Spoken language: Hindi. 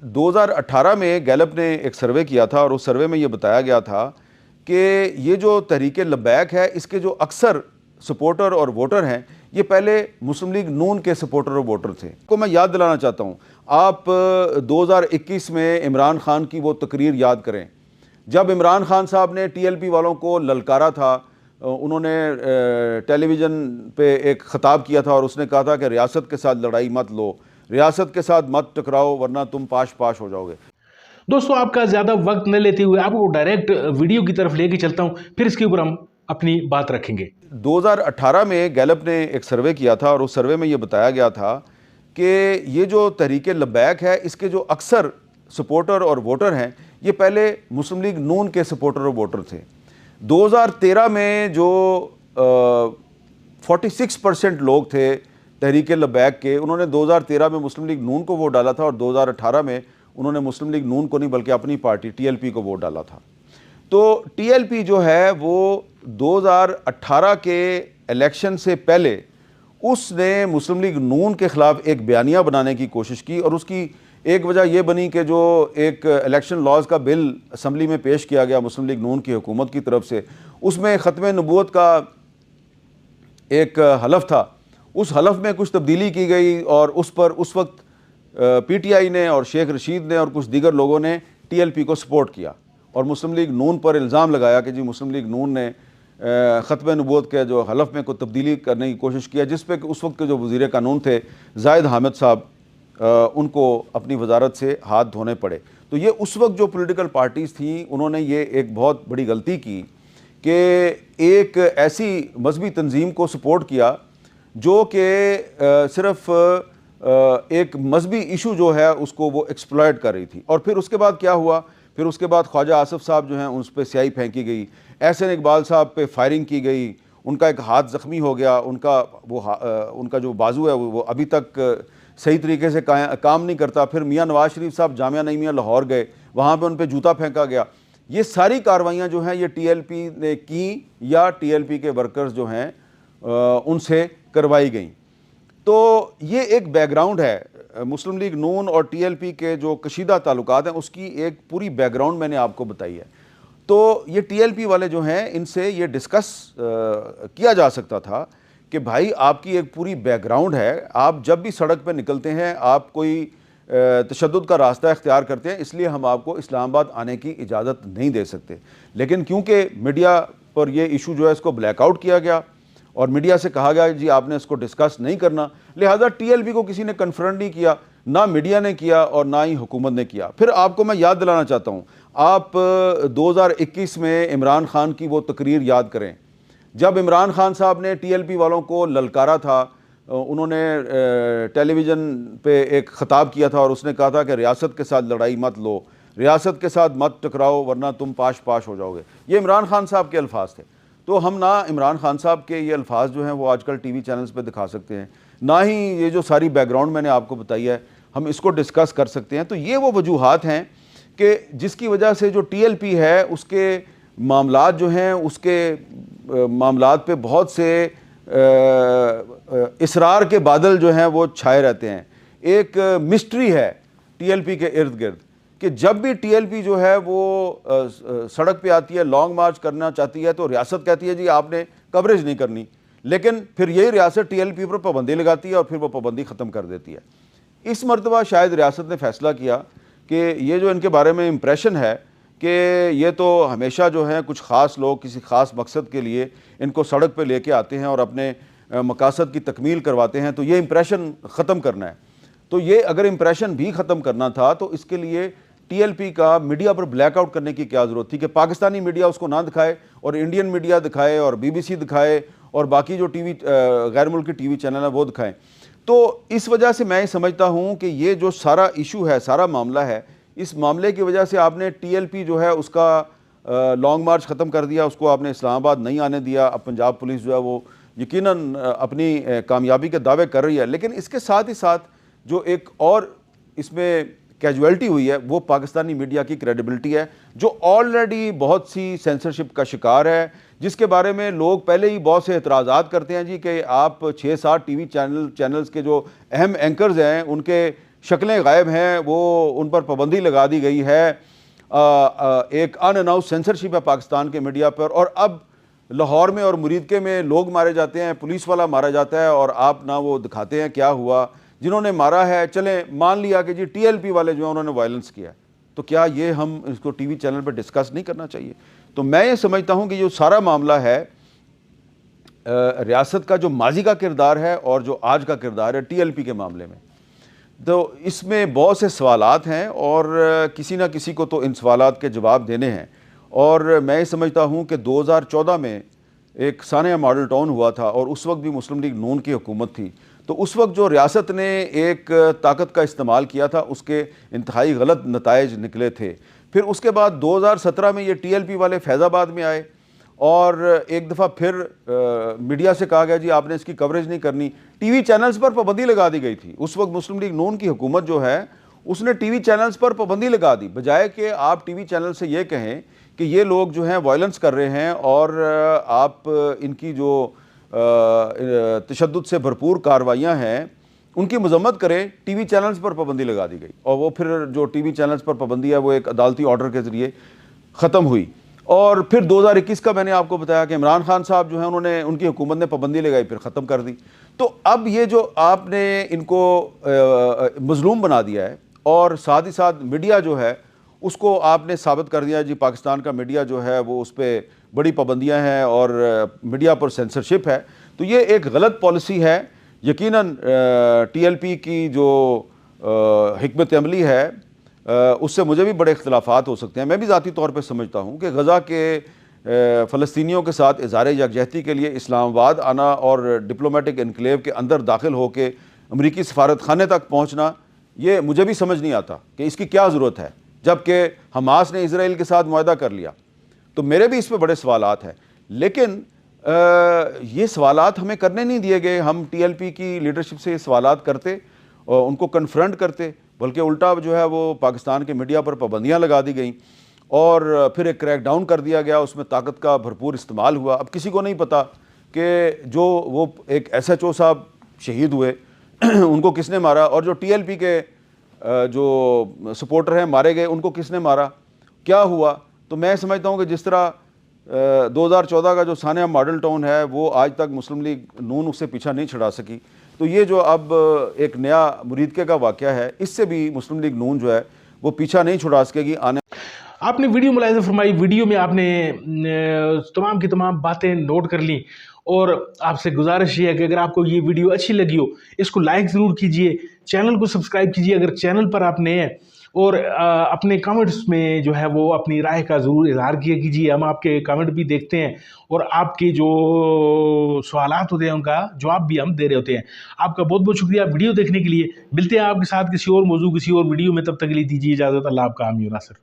2018 में गैलप ने एक सर्वे किया था और उस सर्वे में ये बताया गया था कि ये जो तहरीक लब्बैक है इसके जो अक्सर सपोर्टर और वोटर हैं ये पहले मुस्लिम लीग नून के सपोर्टर और वोटर थे। को मैं याद दिलाना चाहता हूँ, आप 2021 में इमरान खान की वो तकरीर याद करें जब इमरान खान साहब ने टीएलपी वालों को ललकारा था। उन्होंने टेलीविज़न पे एक ख़िताब किया था और उसने कहा था कि रियासत के साथ लड़ाई मत लो, रियासत के साथ मत टकराओ वरना तुम पाश पाश हो जाओगे। दोस्तों, आपका ज़्यादा वक्त न लेते हुए आपको डायरेक्ट वीडियो की तरफ लेके चलता हूं, फिर इसके ऊपर हम अपनी बात रखेंगे। 2018 में गैलप ने एक सर्वे किया था और उस सर्वे में ये बताया गया था कि ये जो तहरीक लब्बैक है इसके जो अक्सर सपोर्टर और वोटर हैं ये पहले मुस्लिम लीग नून के सपोर्टर और वोटर थे। 2013 में जो 46% लोग थे तहरीक लब्बैक के, उन्होंने 2013 में मुस्लिम लीग नून को वोट डाला था और 2018 में उन्होंने मुस्लिम लीग नून को नहीं बल्कि अपनी पार्टी टीएलपी को वोट डाला था। तो टीएलपी जो है वो 2018 के इलेक्शन से पहले उसने मुस्लिम लीग नून के ख़िलाफ़ एक बयानिया बनाने की कोशिश की और उसकी एक वजह यह बनी कि जो एक इलेक्शन लॉज का बिल असम्बली में पेश किया गया मुस्लिम लीग नून की हुकूमत की तरफ से, उसमें ख़त्म नबूवत का एक हलफ था। उस हलफ में कुछ तब्दीली की गई और उस पर उस वक्त पीटीआई ने और शेख रशीद ने और कुछ दीगर लोगों ने टीएलपी को सपोर्ट किया और मुस्लिम लीग नून पर इल्ज़ाम लगाया कि जी मुस्लिम लीग नून ने ख़त्म नबूवत के जो हलफ में कोई तब्दीली करने की कोशिश किया, जिस पे उस वक्त के जो वज़ीर कानून थे जाहिद हामिद साहब, उनको अपनी वजारत से हाथ धोने पड़े। तो ये उस वक्त जो पॉलिटिकल पार्टीज़ थी उन्होंने ये एक बहुत बड़ी गलती की कि एक ऐसी मजहबी तंजीम को सपोर्ट किया जो कि सिर्फ एक मजहबी इशू जो है उसको वो एक्सप्लॉयट कर रही थी। और फिर उसके बाद क्या हुआ, फिर उसके बाद ख्वाजा आसिफ साहब जो हैं उन पर स्याही फेंकी गई, एहसन इकबाल साहब पे फायरिंग की गई, उनका एक हाथ ज़ख्मी हो गया, उनका जो बाजू है वो अभी तक सही तरीके से काम नहीं करता। फिर मियाँ नवाज शरीफ साहब जामिया नईमिया लाहौर गए, वहाँ पे उन पर जूता फेंका गया। ये सारी कार्रवाइयाँ जो हैं ये टीएलपी ने की या टीएलपी के वर्कर्स जो हैं उनसे करवाई गई। तो ये एक बैकग्राउंड है मुस्लिम लीग नून और टीएलपी के जो कशीदा ताल्लुकात हैं उसकी एक पूरी बैकग्राउंड मैंने आपको बताई है। तो ये टीएलपी वाले जो हैं इनसे ये डिस्कस किया जा सकता था कि भाई आपकी एक पूरी बैकग्राउंड है, आप जब भी सड़क पर निकलते हैं आप कोई तशद्दुद का रास्ता इख्तियार करते हैं, इसलिए हम आपको इस्लामाबाद आने की इजाज़त नहीं दे सकते। लेकिन क्योंकि मीडिया पर यह इशू जो है इसको ब्लैकआउट किया गया और मीडिया से कहा गया जी आपने इसको डिस्कस नहीं करना, लिहाजा टीएलपी को किसी ने कन्फ्रंट नहीं किया, ना मीडिया ने किया और ना ही हुकूमत ने किया। फिर आपको मैं याद दिलाना चाहता हूँ, आप 2021 में इमरान खान की वो तकरीर याद करें जब इमरान खान साहब ने टीएलपी वालों को ललकारा था। उन्होंने टेलीविज़न पे एक ख़िताब किया था और उसने कहा था कि रियासत के साथ लड़ाई मत लो, रियासत के साथ मत टकराओ वरना तुम पाश पाश हो जाओगे। ये इमरान खान साहब के अल्फाज थे। तो हम ना इमरान खान साहब के ये अल्फाज जो हैं वो आजकल टीवी चैनल्स पे दिखा सकते हैं, ना ही ये जो सारी बैकग्राउंड मैंने आपको बताई है हम इसको डिस्कस कर सकते हैं। तो ये वो वजूहात हैं कि जिसकी वजह से जो टीएलपी है उसके मामलात जो हैं उसके मामलात पे बहुत से इसरार के बादल जो हैं वो छाए रहते हैं। एक मिस्ट्री है टीएलपी के इर्द गिर्द कि जब भी टीएलपी जो है वो सड़क पे आती है, लॉन्ग मार्च करना चाहती है तो रियासत कहती है जी आपने कवरेज नहीं करनी, लेकिन फिर यही रियासत टीएलपी पर पाबंदी लगाती है और फिर वो पाबंदी ख़त्म कर देती है। इस मरतबा शायद रियासत ने फैसला किया कि ये जो इनके बारे में इम्प्रेशन है कि ये तो हमेशा जो है कुछ ख़ास लोग किसी ख़ास मकसद के लिए इनको सड़क पर लेके आते हैं और अपने मकासद की तकमील करवाते हैं, तो ये इम्प्रेशन ख़त्म करना है। तो ये अगर इम्प्रेशन भी ख़त्म करना था तो इसके लिए टीएलपी का मीडिया पर ब्लैकआउट करने की क्या ज़रूरत थी कि पाकिस्तानी मीडिया उसको ना दिखाए और इंडियन मीडिया दिखाए और बीबीसी दिखाए और बाकी जो टीवी गैर मुल्की टीवी चैनल है वो दिखाएं। तो इस वजह से मैं समझता हूँ कि ये जो सारा इशू है, सारा मामला है, इस मामले की वजह से आपने टीएलपी जो है उसका लॉन्ग मार्च ख़त्म कर दिया, उसको आपने इस्लामाबाद नहीं आने दिया। अब पंजाब पुलिस जो है वो यकीनन अपनी कामयाबी के दावे कर रही है, लेकिन इसके साथ ही साथ जो एक और इसमें कैजुअलिटी हुई है वो पाकिस्तानी मीडिया की क्रेडिबिलिटी है, जो ऑलरेडी बहुत सी सेंसरशिप का शिकार है, जिसके बारे में लोग पहले ही बहुत से एतराज़ात करते हैं जी कि आप 6-7 टीवी चैनल्स के जो अहम एंकर्स हैं उनके शक्लें गायब हैं, वो उन पर पाबंदी लगा दी गई है, एक अनअनाउंस सेंसरशिप है पाकिस्तान के मीडिया पर। और अब लाहौर में और मुरीदके में लोग मारे जाते हैं, पुलिस वाला मारा जाता है और आप ना वो दिखाते हैं क्या हुआ। जिन्होंने मारा है, चलें मान लिया कि जी TLP वाले जो हैं उन्होंने वायलेंस किया, तो क्या ये हम इसको TV चैनल पर डिस्कस नहीं करना चाहिए? तो मैं ये समझता हूँ कि जो सारा मामला है रियासत का जो माजी का किरदार है और जो आज का किरदार है TLP के मामले में, तो इसमें बहुत से सवालात हैं और किसी ना किसी को तो इन सवालात के जवाब देने हैं। और मैं ये समझता हूँ कि 2014 में एक सानिया मॉडल टाउन हुआ था और उस वक्त भी मुस्लिम लीग नून की हुकूमत थी। तो उस वक्त जो रियासत ने एक ताकत का इस्तेमाल किया था, उसके इंतहाई गलत नताइज निकले थे। फिर उसके बाद 2017 में ये TLP वाले फैज़ाबाद में आए और एक दफ़ा फिर मीडिया से कहा गया जी आपने इसकी कवरेज नहीं करनी। TV चैनल्स पर पाबंदी लगा दी गई थी। उस वक्त मुस्लिम लीग नून की हुकूमत जो है उसने TV चैनल्स पर पाबंदी लगा दी, बजाय कि आप TV चैनल से ये कहें कि ये लोग जो हैं वायलेंस कर रहे हैं और आप इनकी जो तशद्दुद से भरपूर कार्रवाइयाँ हैं उनकी मजम्मत करें। TV चैनल्स पर पाबंदी लगा दी गई और वो फिर जो TV चैनल्स पर पाबंदी है वो एक अदालती ऑर्डर के ज़रिए ख़त्म हुई। और फिर 2021 का मैंने आपको बताया कि इमरान खान साहब जो हैं उन्होंने, उनकी हुकूमत ने पाबंदी लगाई, फिर ख़त्म कर दी। तो अब ये जो आपने इनको मजलूम बना दिया है और साथ ही साथ मीडिया जो है उसको आपने साबित कर दिया जी पाकिस्तान का मीडिया जो है वो उस पर बड़ी पाबंदियाँ हैं और मीडिया पर सेंसरशिप है, तो ये एक गलत पॉलिसी है। यकीनन TLP की जो हिकमत अमली है उससे मुझे भी बड़े इख्तलाफात हो सकते हैं। मैं भी ज़ाती तौर पर समझता हूँ कि गज़ा के फ़लस्तीनियों के साथ इज़हार यकजहती के लिए इस्लामाबाद आना और डिप्लोमेटिक इनक्लेव के अंदर दाखिल होकर अमरीकी सफारत खाने तक पहुँचना, ये मुझे भी समझ नहीं आता कि इसकी क्या ज़रूरत है, जबकि हमास ने इज़राइल के साथ मुआहदा कर लिया। तो मेरे भी इस पर बड़े सवालात हैं, लेकिन ये सवालात हमें करने नहीं दिए गए। हम TLP की लीडरशिप से ये सवालात करते और उनको कन्फ्रंट करते, बल्कि उल्टा जो है वो पाकिस्तान के मीडिया पर पाबंदियाँ लगा दी गई और फिर एक क्रैक डाउन कर दिया गया, उसमें ताकत का भरपूर इस्तेमाल हुआ। अब किसी को नहीं पता कि जो वो एक SHO साहब शहीद हुए उनको किसने मारा और जो TLP के जो सपोर्टर हैं मारे गए उनको किसने मारा, क्या हुआ। तो मैं समझता हूँ कि जिस तरह 2014 का जो सानिया मॉडल टाउन है वो आज तक मुस्लिम लीग नून उससे पीछा नहीं छुड़ा सकी, तो ये जो अब एक नया मुरीदके का वाक़या है इससे भी मुस्लिम लीग नून जो है वो पीछा नहीं छुड़ा सकेगी। आने आपने वीडियो मुलाहिज़ा फरमाई, वीडियो में आपने तमाम की तमाम बातें नोट कर ली और आपसे गुजारिश ये है कि अगर आपको ये वीडियो अच्छी लगी हो इसको लाइक ज़रूर कीजिए, चैनल को सब्सक्राइब कीजिए अगर चैनल पर आप नए हैं, और अपने कमेंट्स में जो है वो अपनी राय का ज़रूर इजहार किया कीजिए। हम आपके कमेंट भी देखते हैं और आपके जो सवालात होते हैं उनका जवाब भी हम दे रहे होते हैं। आपका बहुत बहुत शुक्रिया वीडियो देखने के लिए। मिलते हैं आपके साथ किसी और मौजू, किसी और वीडियो में, तब तक के लिए दीजिए इजाज़त। अल्लाह आपका हामी और नासिर।